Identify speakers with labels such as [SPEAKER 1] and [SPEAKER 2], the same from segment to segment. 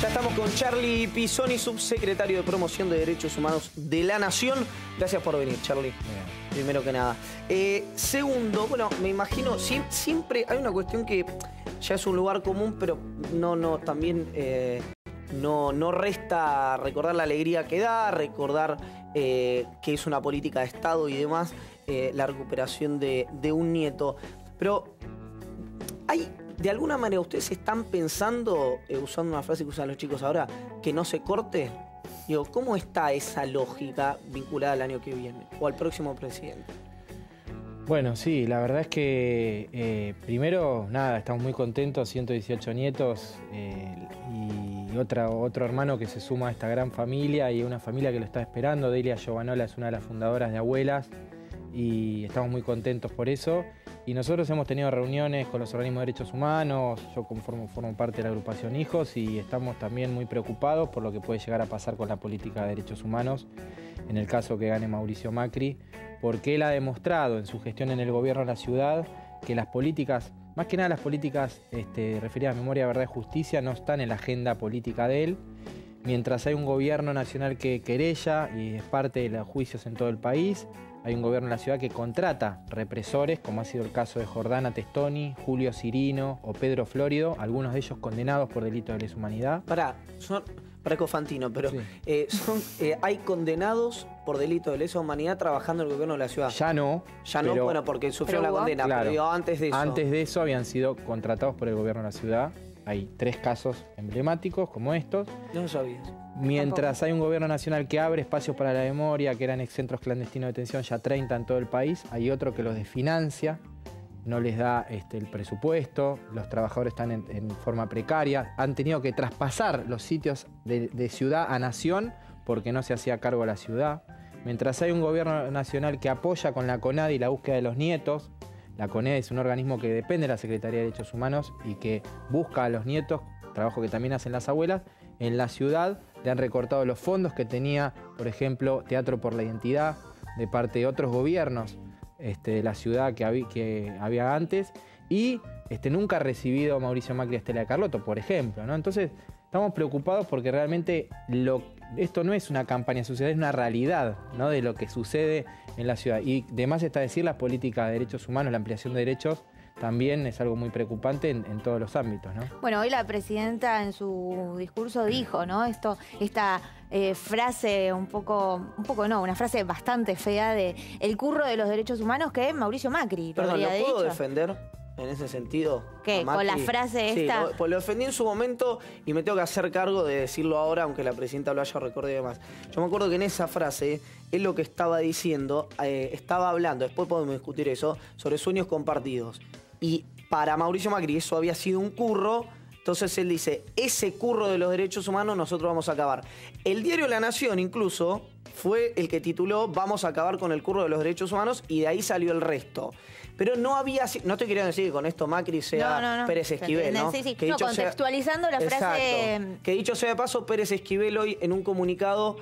[SPEAKER 1] Estamos con Charly Pisoni, subsecretario de Promoción de Derechos Humanos de la Nación. Gracias por venir, Charly. Primero que nada. Segundo, bueno, me imagino, siempre hay una cuestión que ya es un lugar común, pero también no resta recordar la alegría que da, recordar que es una política de Estado y demás, la recuperación de un nieto. Pero de alguna manera, ¿ustedes están pensando, usando una frase que usan los chicos ahora, que no se corte? Digo, ¿cómo está esa lógica vinculada al año que viene o al próximo presidente?
[SPEAKER 2] Bueno, sí, la verdad es que primero, nada, estamos muy contentos, 118 nietos y otro hermano que se suma a esta gran familia y una familia que lo está esperando. Delia Giovanola es una de las fundadoras de Abuelas y estamos muy contentos por eso. Y nosotros hemos tenido reuniones con los organismos de derechos humanos, yo formo parte de la agrupación Hijos y estamos también muy preocupados por lo que puede llegar a pasar con la política de derechos humanos en el caso que gane Mauricio Macri, porque él ha demostrado en su gestión en el gobierno de la ciudad que las políticas, más que nada las políticas referidas a memoria, verdad y justicia, no están en la agenda política de él, mientras hay un gobierno nacional que querella y es parte de los juicios en todo el país. Hay un gobierno en la ciudad que contrata represores, como ha sido el caso de Jordana Testoni, Julio Cirino o Pedro Flórido, algunos de ellos condenados por delitos de lesa humanidad.
[SPEAKER 1] Parezco Fantino, pero sí. ¿Hay condenados por delito de lesa humanidad trabajando en el gobierno de la ciudad?
[SPEAKER 2] Ya no.
[SPEAKER 1] Ya no, bueno, porque sufrió la condena, claro, pero antes de eso.
[SPEAKER 2] Antes de eso habían sido contratados por el gobierno de la ciudad. Hay 3 casos emblemáticos como estos.
[SPEAKER 1] No lo sabías.
[SPEAKER 2] Mientras hay un gobierno nacional que abre espacios para la memoria, que eran centros clandestinos de detención, ya 30 en todo el país, hay otro que los desfinancia, no les da el presupuesto, los trabajadores están en forma precaria, han tenido que traspasar los sitios de ciudad a nación porque no se hacía cargo la ciudad. Mientras hay un gobierno nacional que apoya con la CONADI la búsqueda de los nietos. La CONADI es un organismo que depende de la Secretaría de Derechos Humanos y que busca a los nietos, trabajo que también hacen las abuelas. En la ciudad le han recortado los fondos que tenía, por ejemplo, Teatro por la Identidad, de parte de otros gobiernos de la ciudad que había antes, y nunca ha recibido Mauricio Macri a Estela de Carlotto, por ejemplo, ¿no? Entonces, estamos preocupados porque realmente esto no es una campaña social, es una realidad, ¿no?, de lo que sucede en la ciudad. Y además está decir, las políticas de derechos humanos, la ampliación de derechos, también es algo muy preocupante en todos los ámbitos, ¿no?
[SPEAKER 3] Bueno, hoy la presidenta en su discurso dijo, ¿no?, esta frase una frase bastante fea de el curro de los derechos humanos que Mauricio Macri lo habría dicho.
[SPEAKER 1] ¿Lo puedo defender en ese sentido?
[SPEAKER 3] ¿Qué? ¿Con la frase esta?
[SPEAKER 1] Sí, pues lo defendí en su momento y me tengo que hacer cargo de decirlo ahora, aunque la presidenta lo haya recordado y demás. Yo me acuerdo que en esa frase, él lo que estaba diciendo, estaba hablando, después podemos discutir eso, sobre sueños compartidos. Y para Mauricio Macri eso había sido un curro, entonces él dice, ese curro de los derechos humanos nosotros vamos a acabar. El diario La Nación incluso fue el que tituló "Vamos a acabar con el curro de los derechos humanos", y de ahí salió el resto. Pero no estoy queriendo decir que con esto Macri sea Pérez Esquivel, ¿no?
[SPEAKER 3] Sí. Que contextualizando la frase.
[SPEAKER 1] Exacto. Que dicho sea de paso, Pérez Esquivel hoy en un comunicado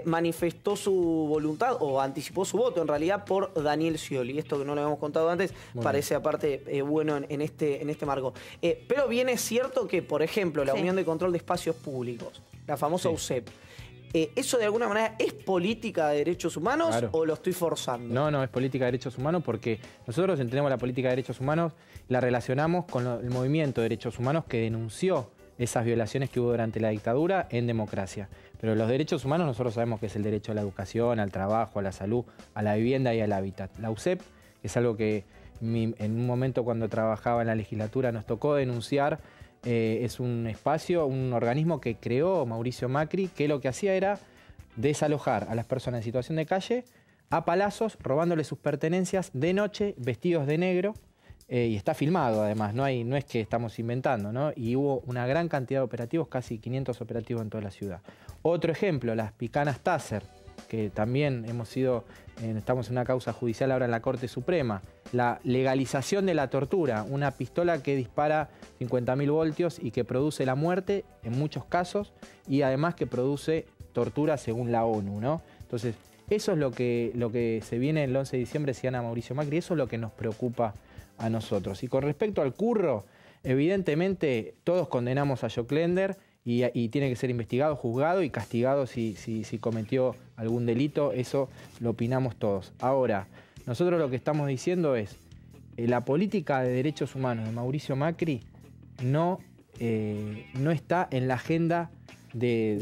[SPEAKER 1] manifestó su voluntad, o anticipó su voto en realidad, por Daniel Scioli. Esto que no lo habíamos contado antes, parece aparte bueno en este marco. Pero bien es cierto que, por ejemplo, la Unión de Control de Espacios Públicos, la famosa UCEP, ¿eso de alguna manera es política de derechos humanos? Claro. ¿O lo estoy forzando?
[SPEAKER 2] No, es política de derechos humanos porque nosotros entendemos la política de derechos humanos, la relacionamos con el movimiento de derechos humanos que denunció esas violaciones que hubo durante la dictadura en democracia. Pero los derechos humanos nosotros sabemos que es el derecho a la educación, al trabajo, a la salud, a la vivienda y al hábitat. La UCEP es algo que en un momento cuando trabajaba en la legislatura nos tocó denunciar. Es un espacio, un organismo que creó Mauricio Macri, que lo que hacía era desalojar a las personas en situación de calle a palazos, robándole sus pertenencias de noche, vestidos de negro, y está filmado además, no es que estamos inventando, ¿no? Y hubo una gran cantidad de operativos, casi 500 operativos en toda la ciudad. Otro ejemplo, las picanas Taser, que también estamos en una causa judicial ahora en la Corte Suprema. La legalización de la tortura, una pistola que dispara 50.000 voltios y que produce la muerte en muchos casos y además que produce tortura según la ONU, ¿no? Entonces, eso es lo que se viene el 11 de diciembre si gana Mauricio Macri, eso es lo que nos preocupa a nosotros. Y con respecto al curro, evidentemente todos condenamos a Jock Lender y tiene que ser investigado, juzgado y castigado si cometió algún delito. Eso lo opinamos todos. Ahora, nosotros lo que estamos diciendo es la política de derechos humanos de Mauricio Macri no está en la agenda de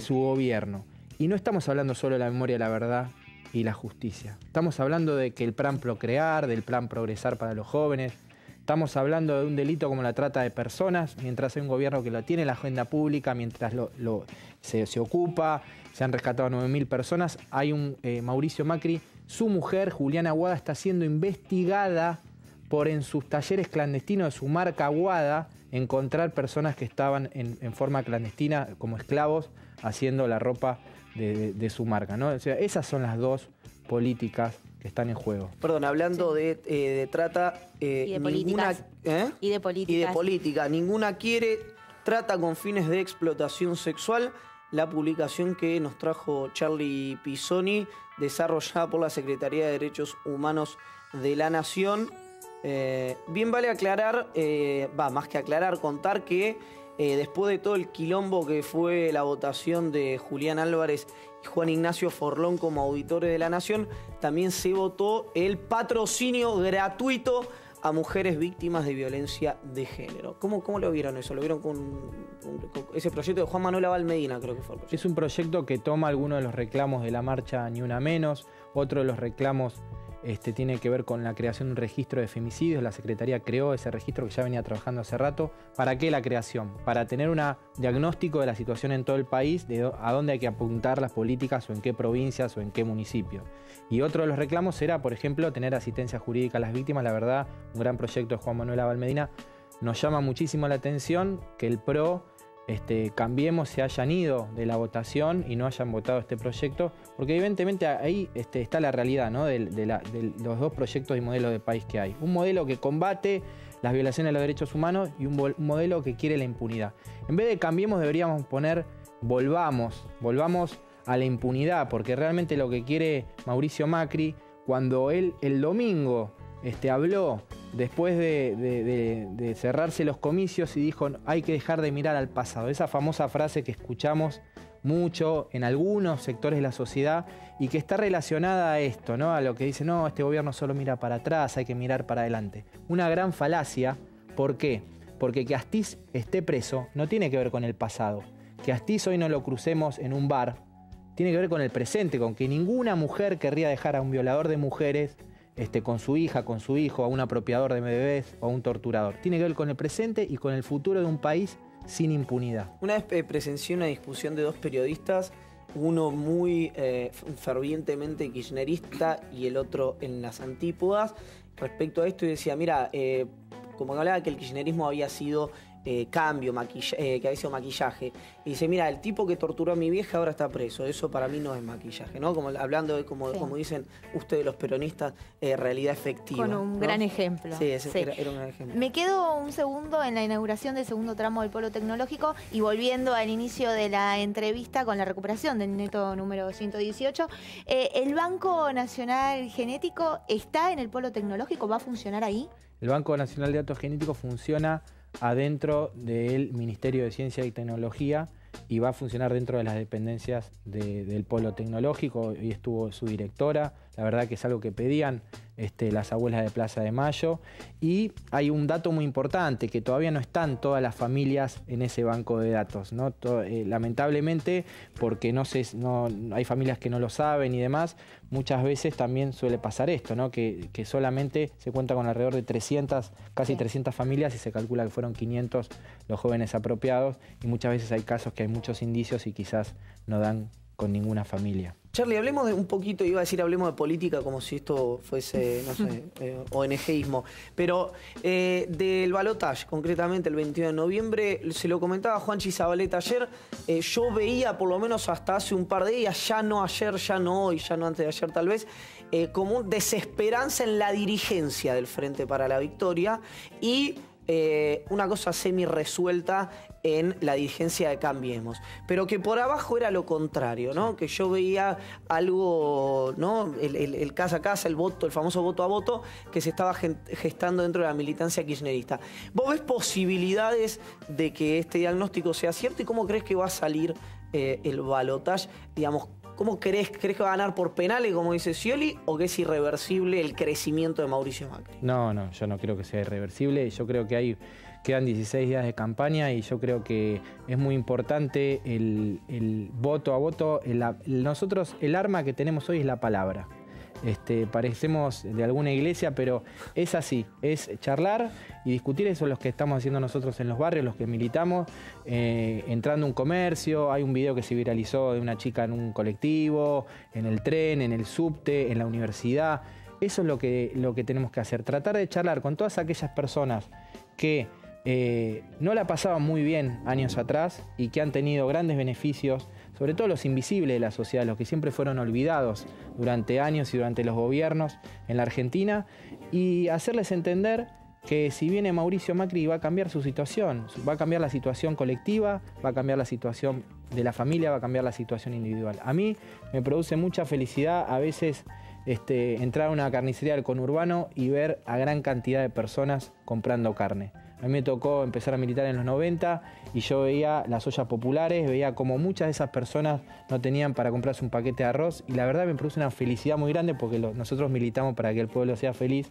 [SPEAKER 2] su gobierno. Y no estamos hablando solo de la memoria, la verdad y la justicia. Estamos hablando de que el plan Procrear, del plan Progresar para los jóvenes. Estamos hablando de un delito como la trata de personas, mientras hay un gobierno que lo tiene en la agenda pública, mientras se ocupa, se han rescatado 9.000 personas. Hay un Mauricio Macri, su mujer, Juliana Aguada, está siendo investigada por en sus talleres clandestinos de su marca Aguada encontrar personas que estaban en forma clandestina como esclavos haciendo la ropa de su marca, ¿no? O sea, esas son las dos políticas que están en juego.
[SPEAKER 1] Perdón, hablando de trata...
[SPEAKER 3] y de políticas. Y de políticas.
[SPEAKER 1] Y de política. Ninguna quiere trata con fines de explotación sexual. La publicación que nos trajo Charlie Pisoni, desarrollada por la Secretaría de Derechos Humanos de la Nación. Bien vale aclarar, más que aclarar, contar que después de todo el quilombo que fue la votación de Julián Álvarez y Juan Ignacio Forlón como auditores de la Nación, también se votó el patrocinio gratuito a mujeres víctimas de violencia de género. ¿Cómo lo vieron eso? ¿Lo vieron con ese proyecto de Juan Manuel Abal Medina, creo que fue el proyecto?
[SPEAKER 2] Es un proyecto que toma algunos de los reclamos de la marcha Ni Una Menos. Otro de los reclamos tiene que ver con la creación de un registro de femicidios. La Secretaría creó ese registro que ya venía trabajando hace rato. ¿Para qué la creación? Para tener un diagnóstico de la situación en todo el país, de a dónde hay que apuntar las políticas o en qué provincias o en qué municipios. Y otro de los reclamos era, por ejemplo, tener asistencia jurídica a las víctimas. La verdad, un gran proyecto de Juan Manuel Abal Medina. Nos llama muchísimo la atención que el PRO, Cambiemos, se hayan ido de la votación y no hayan votado este proyecto, porque evidentemente ahí está la realidad, ¿no? de los dos proyectos y modelos de país que hay. Un modelo que combate las violaciones de los derechos humanos y un modelo que quiere la impunidad. En vez de Cambiemos deberíamos poner volvamos a la impunidad, porque realmente lo que quiere Mauricio Macri, cuando él el domingo habló después de cerrarse los comicios y dijo hay que dejar de mirar al pasado. Esa famosa frase que escuchamos mucho en algunos sectores de la sociedad y que está relacionada a esto, ¿no? A lo que dice, no, este gobierno solo mira para atrás, hay que mirar para adelante. Una gran falacia. ¿Por qué? Porque que Astiz esté preso no tiene que ver con el pasado. Que Astiz hoy no lo crucemos en un bar tiene que ver con el presente, con que ninguna mujer querría dejar a un violador de mujeres con su hija, con su hijo, a un apropiador de bebés o a un torturador. Tiene que ver con el presente y con el futuro de un país sin impunidad.
[SPEAKER 1] Una vez presencié una discusión de dos periodistas, uno muy fervientemente kirchnerista y el otro en las antípodas, respecto a esto, y decía, mira, como que hablaba que el kirchnerismo había sido cambio, que había sido maquillaje. Y dice, mira, el tipo que torturó a mi vieja ahora está preso. Eso para mí no es maquillaje, ¿no? Como hablando de, como dicen ustedes los peronistas, realidad efectiva.
[SPEAKER 3] Con un, ¿no?, gran ejemplo.
[SPEAKER 1] Sí, era un gran ejemplo.
[SPEAKER 3] Me quedo un segundo en la inauguración del segundo tramo del Polo Tecnológico y volviendo al inicio de la entrevista con la recuperación del neto número 118. ¿El Banco Nacional Genético está en el Polo Tecnológico? ¿Va a funcionar ahí?
[SPEAKER 2] El Banco Nacional de Datos Genéticos funciona adentro del Ministerio de Ciencia y Tecnología y va a funcionar dentro de las dependencias del Polo Tecnológico. Hoy estuvo su directora, la verdad que es algo que pedían las abuelas de Plaza de Mayo. Y hay un dato muy importante, que todavía no están todas las familias en ese banco de datos, ¿no? Lamentablemente, porque no hay familias que no lo saben y demás, muchas veces también suele pasar esto, ¿no? Que solamente se cuenta con alrededor de 300, casi 300 familias y se calcula que fueron 500 los jóvenes apropiados, y muchas veces hay casos que hay muchos indicios y quizás no dan con ninguna familia.
[SPEAKER 1] Charlie, hablemos de un poquito, iba a decir hablemos de política como si esto fuese, no sé, ONGismo, pero del balotaje, concretamente el 21 de noviembre, se lo comentaba Juanchi Zabaleta ayer, yo veía por lo menos hasta hace un par de días, ya no ayer, ya no hoy, ya no antes de ayer tal vez, como desesperanza en la dirigencia del Frente para la Victoria y una cosa semi-resuelta en la dirigencia de Cambiemos, pero que por abajo era lo contrario, ¿no? Que yo veía algo, ¿no? El casa a casa, el voto, el famoso voto a voto, que se estaba gestando dentro de la militancia kirchnerista. ¿Vos ves posibilidades de que este diagnóstico sea cierto y cómo crees que va a salir el balotaje? Digamos, ¿cómo crees que va a ganar por penales, como dice Scioli, o que es irreversible el crecimiento de Mauricio Macri?
[SPEAKER 2] No, yo no creo que sea irreversible. Yo creo que quedan 16 días de campaña y yo creo que es muy importante el voto a voto. Nosotros, el arma que tenemos hoy es la palabra. Parecemos de alguna iglesia, pero es así, es charlar y discutir. Eso es lo que estamos haciendo nosotros en los barrios, los que militamos, entrando a un comercio. Hay un video que se viralizó de una chica en un colectivo, en el tren, en el subte, en la universidad. Eso es lo que tenemos que hacer, tratar de charlar con todas aquellas personas que no la pasaban muy bien años atrás y que han tenido grandes beneficios, sobre todo los invisibles de la sociedad, los que siempre fueron olvidados durante años y durante los gobiernos en la Argentina, y hacerles entender que si viene Mauricio Macri va a cambiar su situación, va a cambiar la situación colectiva, va a cambiar la situación de la familia, va a cambiar la situación individual. A mí me produce mucha felicidad a veces entrar a una carnicería del conurbano y ver a gran cantidad de personas comprando carne. A mí me tocó empezar a militar en los 90 y yo veía las ollas populares, veía como muchas de esas personas no tenían para comprarse un paquete de arroz, y la verdad me produce una felicidad muy grande porque nosotros militamos para que el pueblo sea feliz,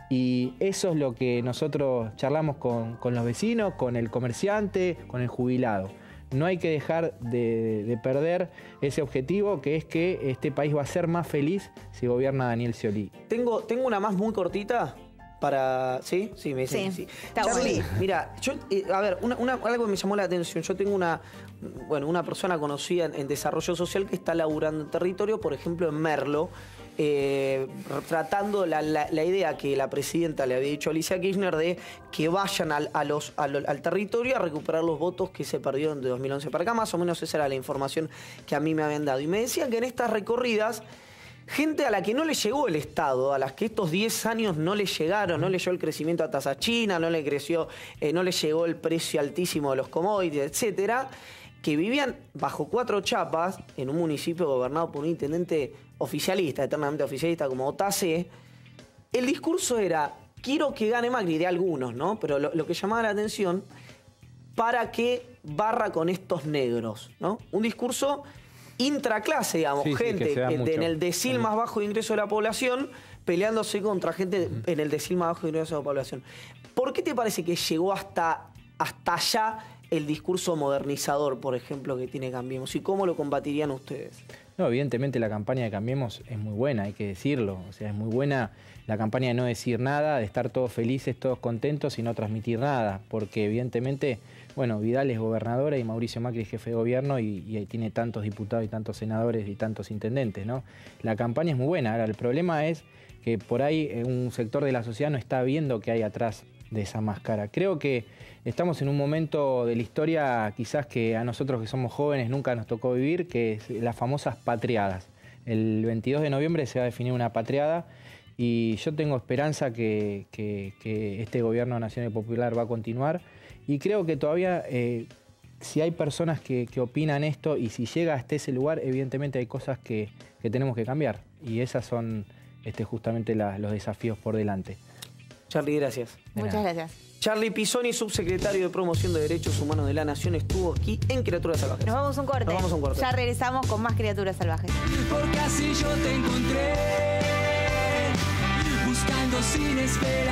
[SPEAKER 2] y eso es lo que nosotros charlamos con los vecinos, con el comerciante, con el jubilado. No hay que dejar de perder ese objetivo, que es que este país va a ser más feliz si gobierna Daniel Scioli.
[SPEAKER 1] Tengo una más muy cortita. ¿Sí? Sí, me dicen sí. Charly, bueno. Mira, a ver, algo que me llamó la atención. Yo tengo una persona conocida en desarrollo social que está laburando en territorio, por ejemplo, en Merlo, tratando la idea que la presidenta le había dicho a Alicia Kirchner de que vayan al territorio a recuperar los votos que se perdieron de 2011 para acá. Más o menos esa era la información que a mí me habían dado. Y me decían que en estas recorridas, gente a la que no le llegó el Estado, a las que estos 10 años no le llegaron, no le llegó el crecimiento a tasa china, no le llegó el precio altísimo de los commodities, etcétera, que vivían bajo 4 chapas en un municipio gobernado por un intendente oficialista, eternamente oficialista como Otacé. El discurso era: quiero que gane Macri, de algunos, ¿no? Pero lo que llamaba la atención, para que barra con estos negros, ¿no? Un discurso intraclase, digamos, gente en el decil más bajo de ingreso de la población peleándose contra gente en el decil más bajo de ingreso de la población. ¿Por qué te parece que llegó hasta allá el discurso modernizador, por ejemplo, que tiene Cambiemos? ¿Y cómo lo combatirían ustedes?
[SPEAKER 2] No, evidentemente la campaña de Cambiemos es muy buena, hay que decirlo. O sea, es muy buena la campaña de no decir nada, de estar todos felices, todos contentos y no transmitir nada. Porque evidentemente, bueno, Vidal es gobernadora y Mauricio Macri es jefe de gobierno y tiene tantos diputados y tantos senadores y tantos intendentes, ¿no? La campaña es muy buena. Ahora, el problema es que por ahí un sector de la sociedad no está viendo qué hay atrás de esa máscara. Creo que estamos en un momento de la historia quizás que a nosotros que somos jóvenes nunca nos tocó vivir, que es las famosas patriadas. El 22 de noviembre se va a definir una patriada y yo tengo esperanza que este gobierno nacional y popular va a continuar, y creo que todavía si hay personas que opinan esto y si llega hasta ese lugar, evidentemente hay cosas que tenemos que cambiar, y esas son justamente los desafíos por delante.
[SPEAKER 1] Charly, gracias.
[SPEAKER 3] Muchas gracias.
[SPEAKER 1] Charly Pisoni, subsecretario de Promoción de Derechos Humanos de la Nación, estuvo aquí en Criaturas Salvajes.
[SPEAKER 3] Nos vamos a un corte. Ya regresamos con más Criaturas Salvajes.
[SPEAKER 4] Porque así yo te encontré, buscando sin esperar.